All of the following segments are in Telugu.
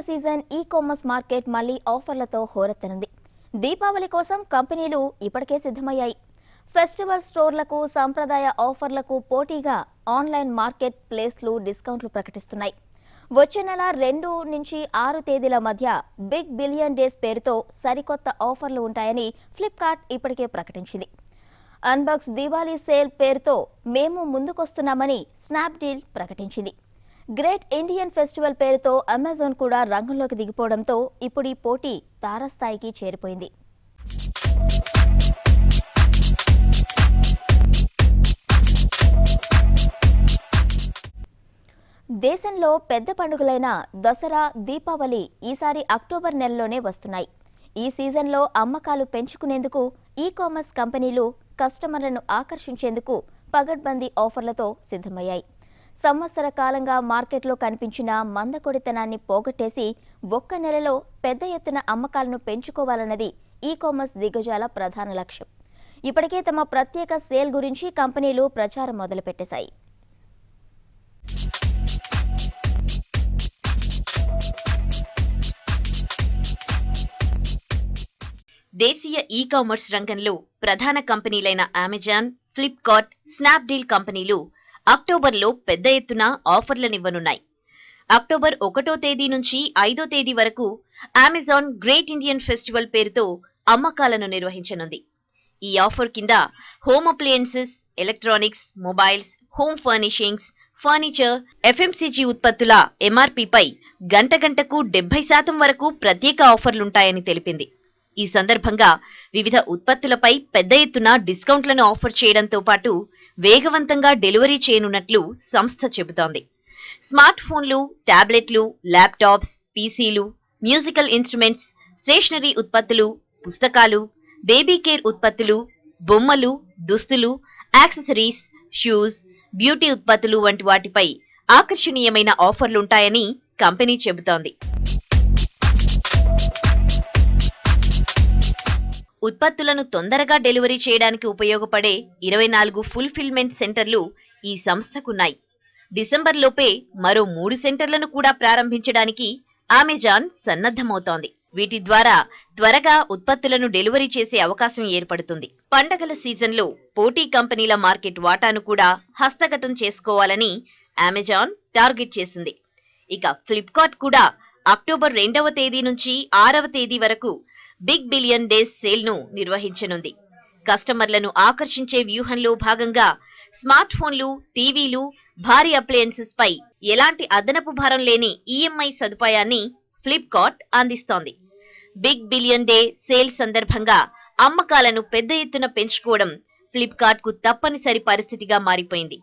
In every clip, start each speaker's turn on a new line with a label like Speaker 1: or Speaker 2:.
Speaker 1: సీజన్ ఈ-కామర్స్ మార్కెట్ మళ్లీ ఆఫర్లతో హోరెత్తనుంది. దీపావళి కోసం కంపెనీలు ఇప్పటికే సిద్ధమయ్యాయి. ఫెస్టివల్ స్టోర్లకు సంప్రదాయ ఆఫర్లకు పోటీగా ఆన్లైన్ మార్కెట్ ప్లేస్లు డిస్కౌంట్లు ప్రకటిస్తున్నాయి. వచ్చే నెల 2 నుంచి 6 తేదీల మధ్య బిగ్ బిలియన్ డేస్ పేరుతో సరికొత్త ఆఫర్లు ఉంటాయని ఫ్లిప్కార్ట్ ఇప్పటికే ప్రకటించింది. అన్బాక్స్ దివాళీ సేల్ పేరుతో మేము ముందుకొస్తున్నామని స్నాప్డీల్ ప్రకటించింది. గ్రేట్ ఇండియన్ ఫెస్టివల్ పేరుతో అమెజాన్ కూడా రంగంలోకి దిగిపోవడంతో ఇప్పుడు ఈ పోటీ తారస్థాయికి చేరిపోయింది. దేశంలో పెద్ద పండుగలైన దసరా, దీపావళి ఈసారి అక్టోబర్ నెలలోనే వస్తున్నాయి. ఈ సీజన్లో అమ్మకాలు పెంచుకునేందుకు ఈ-కామర్స్ కంపెనీలు కస్టమర్లను ఆకర్షించేందుకు పగడ్బందీ ఆఫర్లతో సిద్ధమయ్యాయి. సంవత్సర కాలంగా మార్కెట్లో కనిపించిన మందకొడితనాన్ని పోగొట్టేసి ఒక్క నెలలో పెద్ద ఎత్తున అమ్మకాలను పెంచుకోవాలన్నది ఈ-కామర్స్ దిగ్గజాల ప్రధాన లక్ష్యం. ఇప్పటికే తమ ప్రత్యేక సేల్ గురించి కంపెనీలు ప్రచారం మొదలుపెట్టేశాయి.
Speaker 2: దేశీయ ఈ-కామర్స్ రంగంలో ప్రధాన కంపెనీలైన అమెజాన్, ఫ్లిప్కార్ట్, స్నాప్డీల్ కంపెనీలు అక్టోబర్లో పెద్ద ఎత్తున ఆఫర్లనివ్వనున్నాయి. అక్టోబర్ 1వ తేదీ నుంచి 5వ తేదీ వరకు అమెజాన్ గ్రేట్ ఇండియన్ ఫెస్టివల్ పేరుతో అమ్మకాలను నిర్వహించనుంది. ఈ ఆఫర్ కింద home appliances, electronics, mobiles, home furnishings, furniture, FMCG ఉత్పత్తుల ఎంఆర్పీపై గంటకు 70% వరకు ప్రత్యేక ఆఫర్లుంటాయని తెలిపింది. ఈ సందర్భంగా వివిధ ఉత్పత్తులపై పెద్ద ఎత్తున డిస్కౌంట్లను ఆఫర్ చేయడంతో పాటు వేగవంతంగా డెలివరీ చేయనున్నట్లు సంస్థ చెబుతోంది. స్మార్ట్ ఫోన్లు, టాబ్లెట్లు, ల్యాప్టాప్స్, పీసీలు, మ్యూజికల్ ఇన్స్ట్రుమెంట్స్, స్టేషనరీ ఉత్పత్తులు, పుస్తకాలు, బేబీ కేర్ ఉత్పత్తులు, బొమ్మలు, దుస్తులు, యాక్సెసరీస్, షూస్, బ్యూటీ ఉత్పత్తులు వంటి వాటిపై ఆకర్షణీయమైన ఆఫర్లుంటాయని కంపెనీ చెబుతోంది. ఉత్పత్తులను తొందరగా డెలివరీ చేయడానికి ఉపయోగపడే 24 ఫుల్ఫిల్మెంట్ సెంటర్లు ఈ సంస్థకున్నాయి. డిసెంబర్లోపే మరో 3 సెంటర్లను కూడా ప్రారంభించడానికి అమెజాన్ సన్నద్ధమవుతోంది. వీటి ద్వారా త్వరగా ఉత్పత్తులను డెలివరీ చేసే అవకాశం ఏర్పడుతుంది. పండగల సీజన్లో పోటీ కంపెనీల మార్కెట్ వాటాను కూడా హస్తగతం చేసుకోవాలని అమెజాన్ టార్గెట్ చేసింది. ఇక ఫ్లిప్కార్ట్ కూడా అక్టోబర్ 2వ తేదీ నుంచి 6వ తేదీ వరకు బిగ్ బిలియన్ డేస్ సేల్ ను నిర్వహించనుంది. కస్టమర్లను ఆకర్షించే వ్యూహంలో భాగంగా స్మార్ట్ ఫోన్లు, టీవీలు, భారీ అప్లయన్సెస్ పై ఎలాంటి అదనపు భారం లేని ఈఎంఐ సదుపాయాన్ని ఫ్లిప్కార్ట్ అందిస్తోంది. బిగ్ బిలియన్ డే సేల్ సందర్భంగా అమ్మకాలను పెద్ద ఎత్తున పెంచుకోవడం ఫ్లిప్కార్ట్ కు తప్పనిసరి పరిస్థితిగా మారిపోయింది.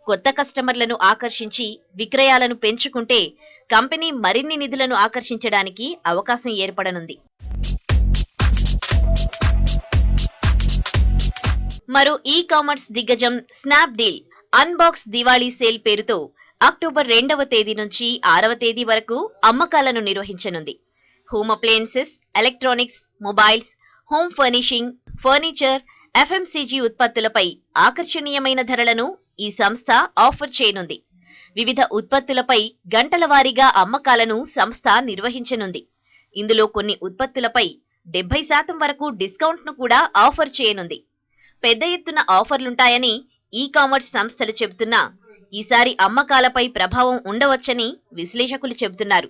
Speaker 2: కొత్త కస్టమర్లను ఆకర్షించి విక్రయాలను పెంచుకుంటే కంపెనీ మరిన్ని నిధులను ఆకర్షించడానికి అవకాశం ఏర్పడనుంది. మరో ఈ-కామర్స్ దిగ్గజం స్నాప్డీల్ అన్బాక్స్ దివాళీ సేల్ పేరుతో అక్టోబర్ 2వ తేదీ నుంచి 6వ తేదీ వరకు అమ్మకాలను నిర్వహించనుంది. Home appliances, electronics, mobiles, home furnishing, furniture, FMCG ఉత్పత్తులపై ఆకర్షణీయమైన ధరలను ఈ సంస్థ ఆఫర్ చేయనుంది. వివిధ ఉత్పత్తులపై గంటల వారీగా అమ్మకాలను సంస్థ నిర్వహించనుంది. ఇందులో కొన్ని ఉత్పత్తులపై 70% వరకు డిస్కౌంట్ను కూడా ఆఫర్ చేయనుంది. పెద్ద ఎత్తున ఆఫర్లుంటాయని ఈ-కామర్స్ సంస్థలు చెబుతున్నా ఈసారి అమ్మకాలపై ప్రభావం ఉండవచ్చని విశ్లేషకులు చెబుతున్నారు.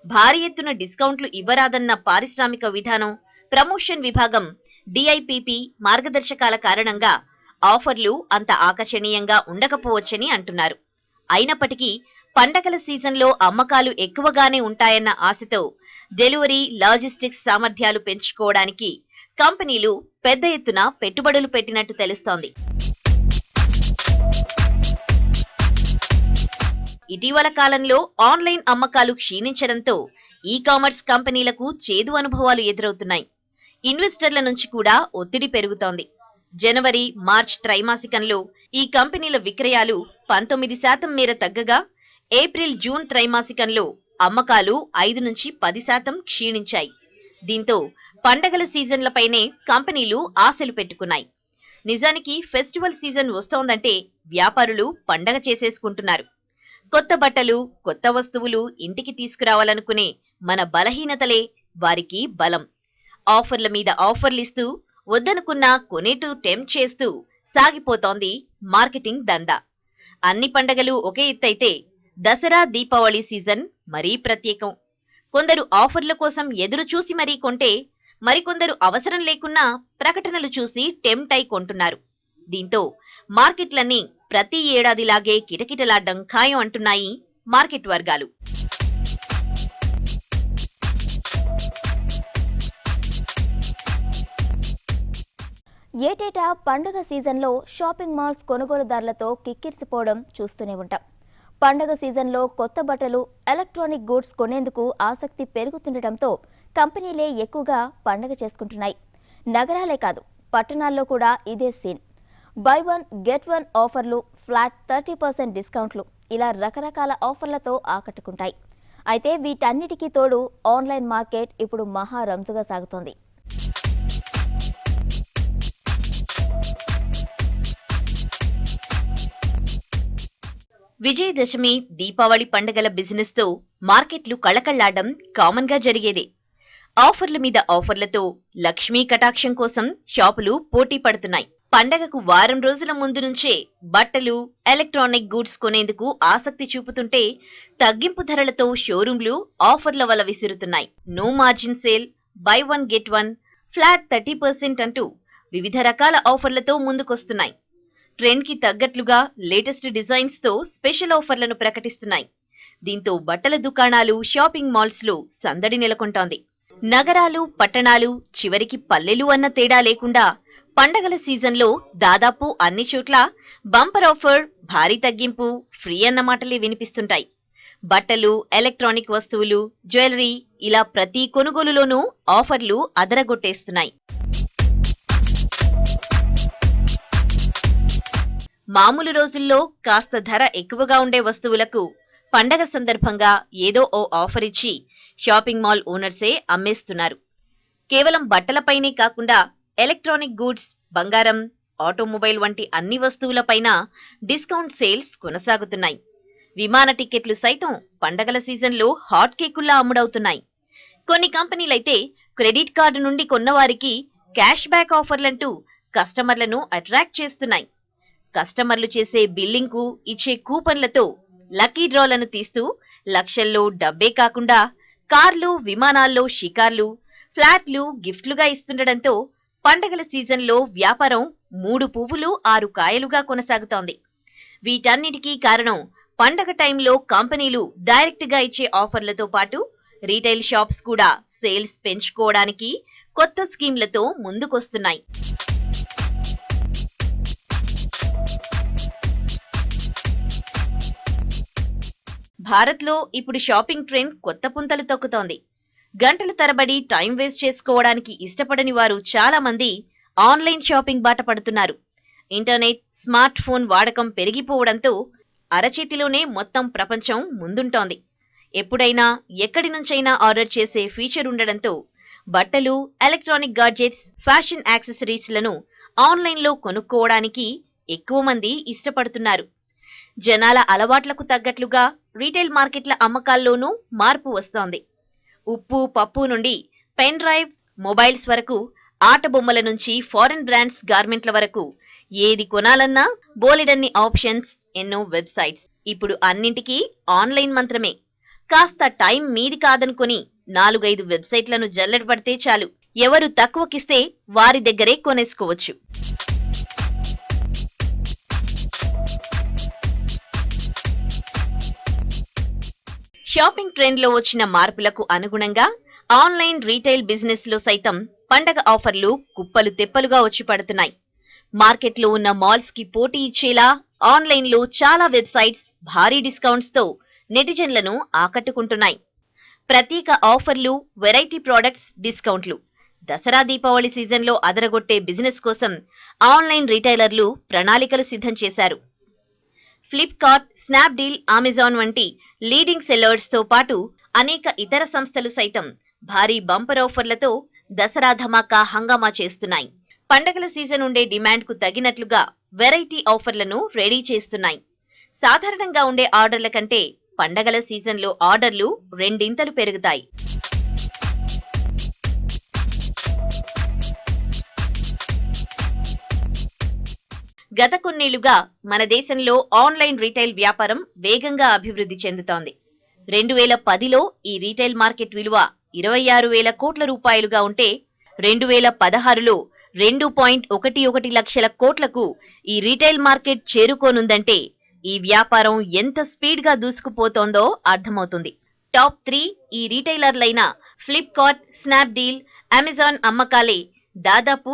Speaker 2: భారీ ఎత్తున డిస్కౌంట్లు ఇవ్వరాదన్న పారిశ్రామిక విధానం, ప్రమోషన్ విభాగం, డిఐపిపి మార్గదర్శకాల కారణంగా ఆఫర్లు అంత ఆకర్షణీయంగా ఉండకపోవచ్చని అంటున్నారు. అయినప్పటికీ పండగల సీజన్లో అమ్మకాలు ఎక్కువగానే ఉంటాయన్న ఆశతో డెలివరీ, లాజిస్టిక్స్ సామర్థ్యాలు పెంచుకోవడానికి కంపెనీలు పెద్ద ఎత్తున పెట్టుబడులు పెట్టినట్టు తెలుస్తోంది. ఇటీవల కాలంలో ఆన్లైన్ అమ్మకాలు క్షీణించడంతో ఈ-కామర్స్ కంపెనీలకు చేదు అనుభవాలు ఎదురవుతున్నాయి. ఇన్వెస్టర్ల నుంచి కూడా ఒత్తిడి పెరుగుతోంది. జనవరి, మార్చ్ త్రైమాసికంలో ఈ కంపెనీల విక్రయాలు 19% మేర తగ్గగా ఏప్రిల్, జూన్ త్రైమాసికంలో అమ్మకాలు 5 నుంచి 10% క్షీణించాయి. దీంతో పండగల సీజన్లపైనే కంపెనీలు ఆశలు పెట్టుకున్నాయి. నిజానికి ఫెస్టివల్ సీజన్ వస్తోందంటే వ్యాపారులు పండగ చేసేసుకుంటున్నారు. కొత్త బట్టలు, కొత్త వస్తువులు ఇంటికి తీసుకురావాలనుకునే మన బలహీనతలే వారికి బలం. ఆఫర్ల మీద ఆఫర్లిస్తూ వద్దనుకున్నా కొనేటూ టెంప్ట్ చేస్తూ సాగిపోతోంది మార్కెటింగ్ దందా. అన్ని పండగలు ఒకే ఎత్తైతే దసరా దీపావళి సీజన్ మరీ ప్రత్యేకం. కొందరు ఆఫర్ల కోసం ఎదురు చూసి మరీ కొంటే, మరికొందరు అవసరం లేకున్నా ప్రకటనలు చూసి టెంప్ట్ అయి కొంటున్నారు. దీంతో మార్కెట్లన్నీ ప్రతి ఏడాదిలాగే కిటకిటలాడ్డం ఖాయం అంటున్నాయి మార్కెట్ వర్గాలు.
Speaker 1: ఏటేటా పండుగ సీజన్లో షాపింగ్ మాల్స్ కొనుగోలుదారులతో కిక్కిరిసిపోవడం చూస్తూనే ఉంటాం. పండుగ సీజన్లో కొత్త బట్టలు, ఎలక్ట్రానిక్ గూడ్స్ కొనేందుకు ఆసక్తి పెరుగుతుండటంతో కంపెనీలే ఎక్కువగా పండుగ చేసుకుంటున్నాయి. నగరాలే కాదు, పట్టణాల్లో కూడా ఇదే scene. Buy one get one ఆఫర్లు, ఫ్లాట్ 30% డిస్కౌంట్లు, ఇలా రకరకాల ఆఫర్లతో ఆకట్టుకుంటాయి. అయితే వీటన్నిటికీ తోడు ఆన్లైన్ మార్కెట్ ఇప్పుడు మహా రంజుగా సాగుతోంది.
Speaker 2: విజయదశమి, దీపావళి పండుగల బిజినెస్ తో మార్కెట్లు కళకళ్లాడడం కామన్ గా జరిగేదే. ఆఫర్ల మీద ఆఫర్లతో లక్ష్మీ కటాక్షం కోసం షాపులు పోటీ పడుతున్నాయి. పండగకు వారం రోజుల ముందు నుంచే బట్టలు, ఎలక్ట్రానిక్ గూడ్స్ కొనేందుకు ఆసక్తి చూపుతుంటే, తగ్గింపు ధరలతో షోరూంలు ఆఫర్ల వల విసురుతున్నాయి. No margin sale, buy one get one, flat 30% అంటూ వివిధ రకాల ఆఫర్లతో ముందుకొస్తున్నాయి. ట్రెండ్ కి తగ్గట్లుగా లేటెస్ట్ డిజైన్స్ తో స్పెషల్ ఆఫర్లను ప్రకటిస్తున్నాయి. దీంతో బట్టల దుకాణాలు, షాపింగ్ మాల్స్ లో సందడి నెలకొంటోంది. నగరాలు, పట్టణాలు, చివరికి పల్లెలు అన్న తేడా లేకుండా పండగల సీజన్లో దాదాపు అన్ని చోట్ల బంపర్ ఆఫర్, భారీ తగ్గింపు, ఫ్రీ అన్న మాటలే వినిపిస్తుంటాయి. బట్టలు, ఎలక్ట్రానిక్ వస్తువులు, జ్యువెలరీ, ఇలా ప్రతి కొనుగోలులోనూ ఆఫర్లు అదరగొట్టేస్తున్నాయి. మామూలు రోజుల్లో కాస్త ధర ఎక్కువగా ఉండే వస్తువులకు పండగ సందర్భంగా ఏదో ఓ ఆఫర్ ఇచ్చి షాపింగ్ మాల్ ఓనర్సే అమ్మేస్తున్నారు. కేవలం బట్టలపైనే కాకుండా ఎలక్ట్రానిక్ గూడ్స్, బంగారం, ఆటోమొబైల్ వంటి అన్ని వస్తువులపైన డిస్కౌంట్ సేల్స్ కొనసాగుతున్నాయి. విమాన టికెట్లు సైతం పండగల సీజన్లో హాట్ కేకుల్లా అమ్ముడవుతున్నాయి. కొన్ని కంపెనీలైతే క్రెడిట్ కార్డు నుండి కొన్నవారికి క్యాష్ బ్యాక్ ఆఫర్లంటూ కస్టమర్లను అట్రాక్ట్ చేస్తున్నాయి. కస్టమర్లు చేసే బిల్లింగ్ కు ఇచ్చే కూపన్లతో లక్కీ డ్రాలను తీస్తూ లక్షల్లో డబ్బే కాకుండా కార్లు, విమానాల్లో షికార్లు, ఫ్లాట్లు గిఫ్ట్లుగా ఇస్తుండటంతో పండగల సీజన్లో వ్యాపారం 3 పువ్వులు 6 కాయలుగా కొనసాగుతోంది. వీటన్నిటికీ కారణం పండగ టైంలో కంపెనీలు డైరెక్ట్ గా ఇచ్చే ఆఫర్లతో పాటు రీటైల్ షాప్స్ కూడా సేల్స్ పెంచుకోవడానికి కొత్త స్కీమ్లతో ముందుకొస్తున్నాయి. భారత్లో ఇప్పుడు షాపింగ్ ట్రెండ్ కొత్త పుంతలు తొక్కుతోంది. గంటల తరబడి టైం వేస్ట్ చేసుకోవడానికి ఇష్టపడని వారు చాలా మంది ఆన్లైన్ షాపింగ్ బాట పడుతున్నారు. ఇంటర్నెట్, స్మార్ట్ ఫోన్ వాడకం పెరిగిపోవడంతో అరచేతిలోనే మొత్తం ప్రపంచం ముందుంటోంది. ఎప్పుడైనా ఎక్కడి నుంచైనా ఆర్డర్ చేసే ఫీచర్ ఉండడంతో బట్టలు, ఎలక్ట్రానిక్ గాడ్జెట్స్, ఫ్యాషన్ యాక్సెసరీస్లను ఆన్లైన్లో కొనుక్కోవడానికి ఎక్కువ మంది ఇష్టపడుతున్నారు. జనాల అలవాట్లకు తగ్గట్లుగా రీటైల్ మార్కెట్ల అమ్మకాల్లోనూ మార్పు వస్తోంది. ఉప్పు, పప్పు నుండి పెన్ డ్రైవ్, మొబైల్స్ వరకు, ఆట బొమ్మల నుంచి ఫారెన్ బ్రాండ్స్ గార్మెంట్ల వరకు ఏది కొనాలన్నా బోలెడన్ని ఆప్షన్స్, ఎన్నో వెబ్సైట్స్. ఇప్పుడు అన్నింటికీ ఆన్లైన్ మంత్రమే. కాస్త టైం మీది కాదనుకొని 4-5 వెబ్సైట్లను జల్లెడ పడితే చాలు, ఎవరు తక్కువకిస్తే వారి దగ్గరే కొనేసుకోవచ్చు. షాపింగ్ ట్రెండ్లో వచ్చిన మార్పులకు అనుగుణంగా ఆన్లైన్ రీటైల్ బిజినెస్ లో సైతం పండగ ఆఫర్లు కుప్పలు తెప్పలుగా వచ్చి పడుతున్నాయి. మార్కెట్లో ఉన్న మాల్స్ కి పోటీ ఇచ్చేలా ఆన్లైన్లో చాలా వెబ్సైట్స్ భారీ డిస్కౌంట్స్ తో నెటిజన్లను ఆకట్టుకుంటున్నాయి. ప్రత్యేక ఆఫర్లు, వెరైటీ ప్రొడక్ట్స్, డిస్కౌంట్లు. దసరా, దీపావళి సీజన్లో అదరగొట్టే బిజినెస్ కోసం ఆన్లైన్ రీటైలర్లు ప్రణాళికలు సిద్ధం చేశారు. ఫ్లిప్కార్ట్, స్నాప్డీల్, అమెజాన్ వంటి లీడింగ్ సెల్లర్స్ తో పాటు అనేక ఇతర సంస్థలు సైతం భారీ బంపర్ ఆఫర్లతో దసరా ధమాకా హంగామా చేస్తున్నాయి. పండగల సీజన్ ఉండే డిమాండ్ కు తగినట్లుగా వెరైటీ ఆఫర్లను రెడీ చేస్తున్నాయి. సాధారణంగా ఉండే ఆర్డర్ల కంటే పండగల సీజన్లో ఆర్డర్లు రెండింతలు పెరుగుతాయి. గత కొన్నేళ్లుగా మన దేశంలో ఆన్లైన్ రీటైల్ వ్యాపారం వేగంగా అభివృద్ధి చెందుతోంది. 2010లో ఈ రీటైల్ మార్కెట్ విలువ 26,000 కోట్ల రూపాయలుగా ఉంటే 2016లో 2.11 లక్షల కోట్లకు ఈ రీటైల్ మార్కెట్ చేరుకోనుందంటే ఈ వ్యాపారం ఎంత స్పీడ్గా దూసుకుపోతోందో అర్థమవుతుంది. టాప్ 3 ఈ రీటైలర్లైన ఫ్లిప్కార్ట్, స్నాప్డీల్, అమెజాన్ అమ్మకాలే దాదాపు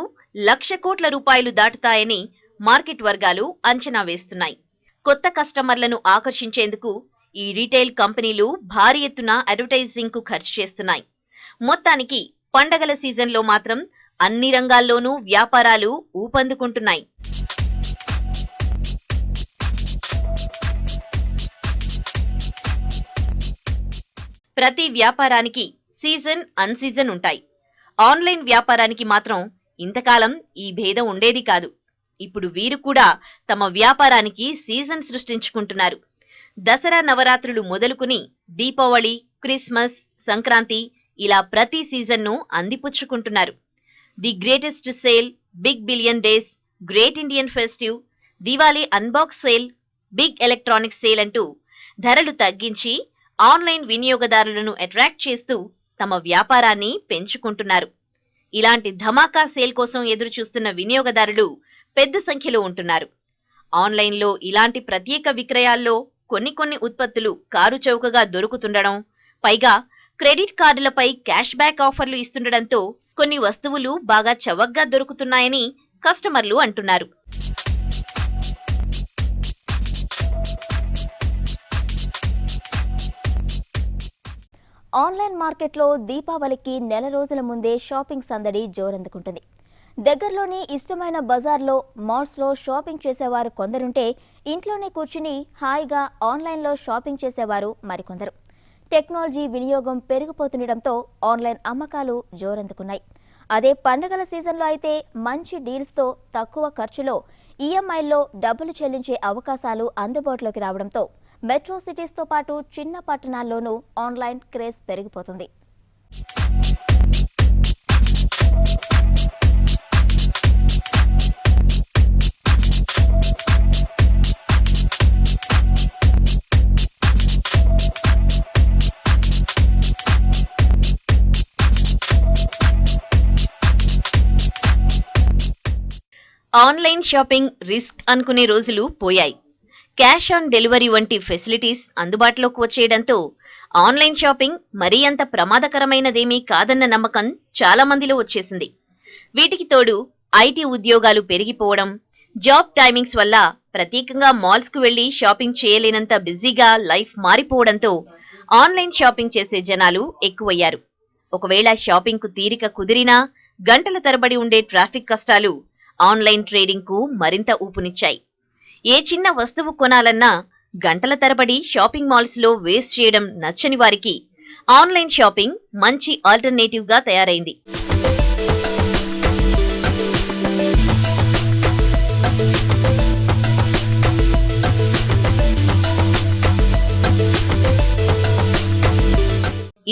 Speaker 2: 1,00,000 కోట్ల రూపాయలు దాటుతాయని మార్కెట్ వర్గాలు అంచనా వేస్తున్నాయి. కొత్త కస్టమర్లను ఆకర్షించేందుకు ఈ రీటైల్ కంపెనీలు భారీ ఎత్తున అడ్వర్టైజింగ్ కు ఖర్చు చేస్తున్నాయి. మొత్తానికి పండగల సీజన్లో మాత్రం అన్ని రంగాల్లోనూ వ్యాపారాలు ఊపందుకుంటున్నాయి. ప్రతి వ్యాపారానికి సీజన్, అన్సీజన్ ఉంటాయి. ఆన్లైన్ వ్యాపారానికి మాత్రం ఇంతకాలం ఈ భేదం ఉండేది కాదు. ఇప్పుడు వీరు కూడా తమ వ్యాపారానికి సీజన్ సృష్టించుకుంటున్నారు. దసరా నవరాత్రులు మొదలుకుని దీపావళి, క్రిస్మస్, సంక్రాంతి ఇలా ప్రతి సీజన్ను అందిపుచ్చుకుంటున్నారు. The greatest sale, big billion days, great Indian festive, Diwali unbox sale, big electronic sale అంటూ ధరలు తగ్గించి ఆన్లైన్ వినియోగదారులను అట్రాక్ట్ చేస్తూ తమ వ్యాపారాన్ని పెంచుకుంటున్నారు. ఇలాంటి ధమాకా సేల్ కోసం ఎదురు చూస్తున్న వినియోగదారులు పెద్ద సంఖ్యలో ఉంటున్నారు. ఆన్లైన్లో ఇలాంటి ప్రత్యేక విక్రయాల్లో కొన్ని ఉత్పత్తులు కారు చౌకగా దొరుకుతుండడం, పైగా క్రెడిట్ కార్డులపై క్యాష్ బ్యాక్ ఆఫర్లు ఇస్తుండడంతో కొన్ని వస్తువులు బాగా చవకగా దొరుకుతున్నాయని కస్టమర్లు అంటున్నారు.
Speaker 1: ఆన్లైన్ మార్కెట్లో దీపావళికి నెల రోజుల ముందే షాపింగ్ సందడి జోరందుకుంటుంది. దగ్గరలోని ఇష్టమైన బజార్లో, మాల్స్లో షాపింగ్ చేసేవారు కొందరుంటే ఇంట్లోనే కూర్చుని హాయిగా ఆన్లైన్లో షాపింగ్ చేసేవారు మరికొందరు. టెక్నాలజీ వినియోగం పెరిగిపోతుండటంతో ఆన్లైన్ అమ్మకాలు జోరందుకున్నాయి. అదే పండుగల సీజన్లో అయితే మంచి డీల్స్తో తక్కువ ఖర్చులో ఈఎంఐల్లో డబ్బులు చెల్లించే అవకాశాలు అందుబాటులోకి రావడంతో మెట్రో సిటీస్తో పాటు చిన్న పట్టణాల్లోనూ ఆన్లైన్ క్రేజ్ పెరిగిపోతుంది.
Speaker 2: ఆన్లైన్ షాపింగ్ రిస్క్ అనుకునే రోజులు పోయాయి. క్యాష్ ఆన్ డెలివరీ వంటి ఫెసిలిటీస్ అందుబాటులోకి వచ్చేయడంతో ఆన్లైన్ షాపింగ్ మరీ అంత ప్రమాదకరమైనదేమీ కాదన్న నమ్మకం చాలా మందిలో వచ్చేసింది. వీటికి తోడు ఐటీ ఉద్యోగాలు పెరిగిపోవడం, జాబ్ టైమింగ్స్ వల్ల ప్రత్యేకంగా మాల్స్కు వెళ్లి షాపింగ్ చేయలేనంత బిజీగా లైఫ్ మారిపోవడంతో ఆన్లైన్ షాపింగ్ చేసే జనాలు ఎక్కువయ్యారు. ఒకవేళ షాపింగ్కు తీరిక కుదిరినా గంటల తరబడి ఉండే ట్రాఫిక్ కష్టాలు ఆన్లైన్ ట్రేడింగ్ కు మరింత ఊపునిచ్చాయి. ఏ చిన్న వస్తువు కొనాలన్నా గంటల తరబడి షాపింగ్ మాల్స్ లో వేస్ట్ చేయడం నచ్చని వారికి ఆన్లైన్ షాపింగ్ మంచి ఆల్టర్నేటివ్ గా తయారైంది.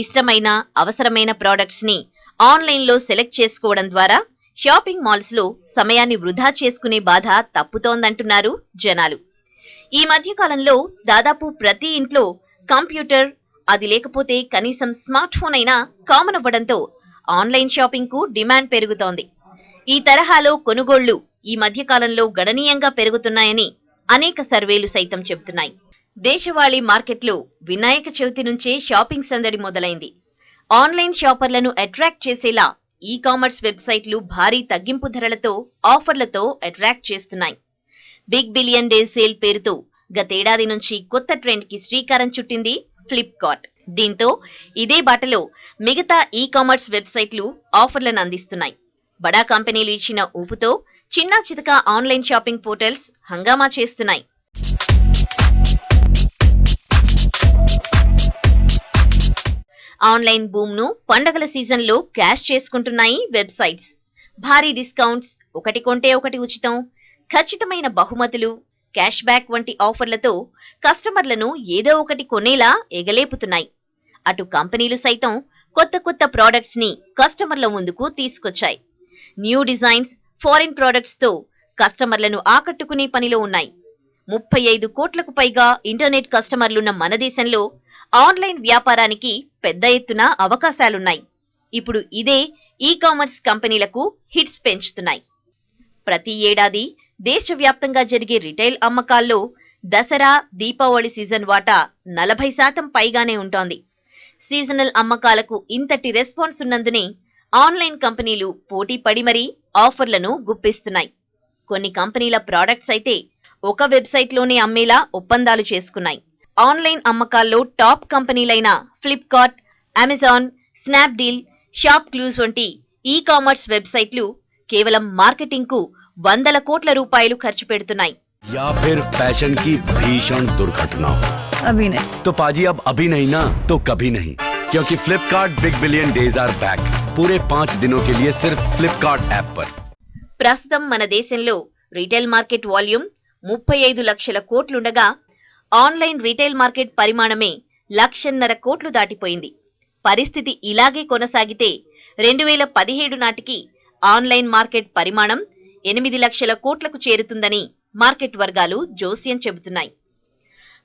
Speaker 2: ఇష్టమైన, అవసరమైన ప్రొడక్ట్స్ ని ఆన్లైన్ లో సెలెక్ట్ చేసుకోవడం ద్వారా షాపింగ్ మాల్స్ లో సమయాన్ని వృధా చేసుకునే బాధ తప్పుతోందంటున్నారు జనాలు. ఈ మధ్య కాలంలో దాదాపు ప్రతి ఇంట్లో కంప్యూటర్, అది లేకపోతే కనీసం స్మార్ట్ ఫోన్ అయినా కామన్ అవ్వడంతో ఆన్లైన్ షాపింగ్ కు డిమాండ్ పెరుగుతోంది. ఈ తరహాలో కొనుగోళ్లు ఈ మధ్య కాలంలో గణనీయంగా పెరుగుతున్నాయని అనేక సర్వేలు సైతం చెబుతున్నాయి. దేశవాళీ మార్కెట్లో వినాయక చవితి నుంచే షాపింగ్ సందడి మొదలైంది. ఆన్లైన్ షాపర్లను అట్రాక్ట్ చేసేలా ఈ కామర్స్ వెబ్సైట్లు భారీ తగ్గింపు ధరలతో, ఆఫర్లతో అట్రాక్ట్ చేస్తున్నాయి. బిగ్ బిలియన్ డే సేల్ పేరుతో గతేడాది నుంచి కొత్త ట్రెండ్ కి శ్రీకారం చుట్టింది ఫ్లిప్కార్ట్. దీంతో ఇదే బాటలో మిగతా ఈ కామర్స్ వెబ్సైట్లు ఆఫర్లను అందిస్తున్నాయి. బడా కంపెనీలు ఇచ్చిన ఊపుతో చిన్నా చితకా ఆన్లైన్ షాపింగ్ పోర్టల్స్ హంగామా చేస్తున్నాయి. ఆన్లైన్ బూమ్ ను పండగల సీజన్లో క్యాష్ చేసుకుంటున్నాయి వెబ్సైట్స్. భారీ డిస్కౌంట్స్, ఒకటి కొంటే ఒకటి ఉచితం, ఖచ్చితమైన బహుమతులు, క్యాష్ బ్యాక్ వంటి ఆఫర్లతో కస్టమర్లను ఏదో ఒకటి కొనేలా ఎగలేపుతున్నాయి. అటు కంపెనీలు సైతం కొత్త కొత్త ప్రోడక్ట్స్ ని కస్టమర్ల ముందుకు తీసుకొచ్చాయి. న్యూ డిజైన్స్, ఫారిన్ ప్రొడక్ట్స్ తో కస్టమర్లను ఆకట్టుకునే పనిలో ఉన్నాయి. 35 కోట్లకు పైగా ఇంటర్నెట్ కస్టమర్లున్న మన దేశంలో ఆన్లైన్ వ్యాపారానికి పెద్ద ఎత్తున అవకాశాలున్నాయి. ఇప్పుడు ఇదే ఈ కామర్స్ కంపెనీలకు హిట్స్ పెంచుతున్నాయి. ప్రతి ఏడాది దేశవ్యాప్తంగా జరిగే రిటైల్ అమ్మకాల్లో దసరా, దీపావళి సీజన్ వాటా 40% పైగానే ఉంటోంది. సీజనల్ అమ్మకాలకు ఇంతటి రెస్పాన్స్ ఉన్నందునే ఆన్లైన్ కంపెనీలు పోటీ పడి మరీ ఆఫర్లను గుప్పిస్తున్నాయి. కొన్ని కంపెనీల ప్రోడక్ట్స్ అయితే ఒక వెబ్సైట్లోనే అమ్మేలా ఒప్పందాలు చేసుకున్నాయి. ఆన్లైన్ అమ్మకాల్లో టాప్ కంపెనీలైన Flipkart, Amazon, Snapdeal, ShopClues వంటి ఈ కామర్స్ వెబ్సైట్లు కేవలం మార్కెటింగ్కు వందల కోట్ల రూపాయలు ఖర్చు పెడుతున్నాయి.
Speaker 3: या फिर फैशन की भीषण दुर्घटना हो।
Speaker 4: अभी नहीं
Speaker 3: तो पाजी अब अभी नहीं ना तो कभी नहीं, क्योंकि Flipkart big billion days are back पूरे 5 दिनों के लिए सिर्फ फ्लिपकार्ट ऐप पर।
Speaker 2: ప్రస్తుతం మన దేశంలో రీటైల్ మార్కెట్ వాల్యూమ్ 35 లక్షల కోట్లుండగా ఆన్లైన్ రీటైల్ మార్కెట్ పరిమాణమే 1,50,000 కోట్లు దాటిపోయింది. పరిస్థితి ఇలాగే కొనసాగితే 2017 నాటికి ఆన్లైన్ మార్కెట్ పరిమాణం 8 లక్షల కోట్లకు చేరుతుందని మార్కెట్ వర్గాలు జోస్యం చెబుతున్నాయి.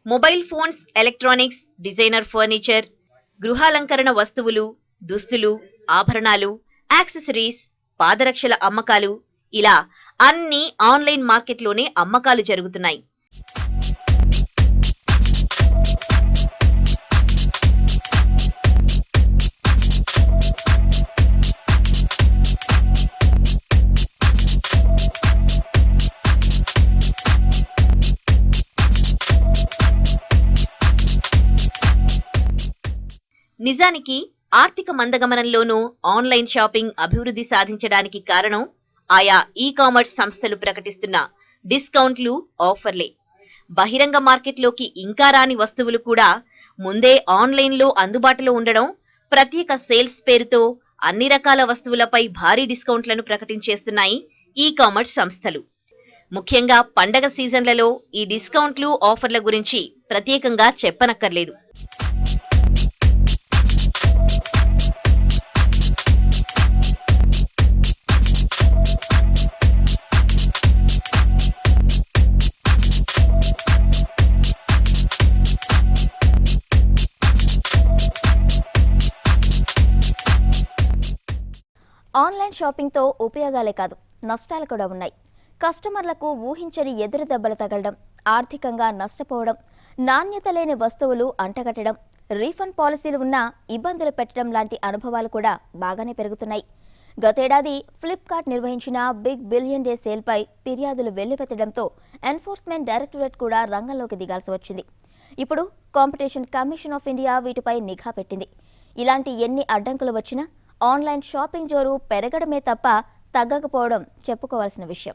Speaker 2: Mobile phones, electronics, designer furniture, గృహాలంకరణ వస్తువులు, దుస్తులు, ఆభరణాలు, యాక్సెసరీస్, పాదరక్షల అమ్మకాలు ఇలా అన్ని ఆన్లైన్ మార్కెట్లోనే అమ్మకాలు జరుగుతున్నాయి. నిజానికి ఆర్థిక మందగమనంలోనూ ఆన్లైన్ షాపింగ్ అభివృద్ధి సాధించడానికి కారణం ఆయా ఈ కామర్స్ సంస్థలు ప్రకటిస్తున్న డిస్కౌంట్లు, ఆఫర్లే. బహిరంగ మార్కెట్లోకి ఇంకా రాని వస్తువులు కూడా ముందే ఆన్లైన్లో అందుబాటులో ఉండడం, ప్రత్యేక సేల్స్ పేరుతో అన్ని రకాల వస్తువులపై భారీ డిస్కౌంట్లను ప్రకటించేస్తున్నాయి ఈ కామర్స్ సంస్థలు. ముఖ్యంగా పండగ సీజన్లలో ఈ డిస్కౌంట్లు, ఆఫర్ల గురించి ప్రత్యేకంగా చెప్పనక్కర్లేదు.
Speaker 1: ఆన్లైన్ షాపింగ్తో ఉపయోగాలే కాదు, నష్టాలు కూడా ఉన్నాయి. కస్టమర్లకు ఊహించని ఎదురు దెబ్బలు తగలడం, ఆర్థికంగా నష్టపోవడం, నాణ్యత లేని వస్తువులు అంటగట్టడం, రీఫండ్ పాలసీలు ఉన్నా ఇబ్బందులు పెట్టడం లాంటి అనుభవాలు కూడా బాగానే పెరుగుతున్నాయి. గతేడాది ఫ్లిప్కార్ట్ నిర్వహించిన బిగ్ బిలియన్ డే సేల్పై ఫిర్యాదులు వెల్లువెత్తడంతో ఎన్ఫోర్స్మెంట్ డైరెక్టరేట్ కూడా రంగంలోకి దిగాల్సి వచ్చింది. ఇప్పుడు కాంపిటీషన్ కమిషన్ ఆఫ్ ఇండియా వీటిపై నిఘా పెట్టింది. ఇలాంటి ఎన్ని అడ్డంకులు వచ్చినా ఆన్లైన్ షాపింగ్ జోరు పెరగడమే తప్ప తగ్గకపోవడం చెప్పుకోవాల్సిన విషయం.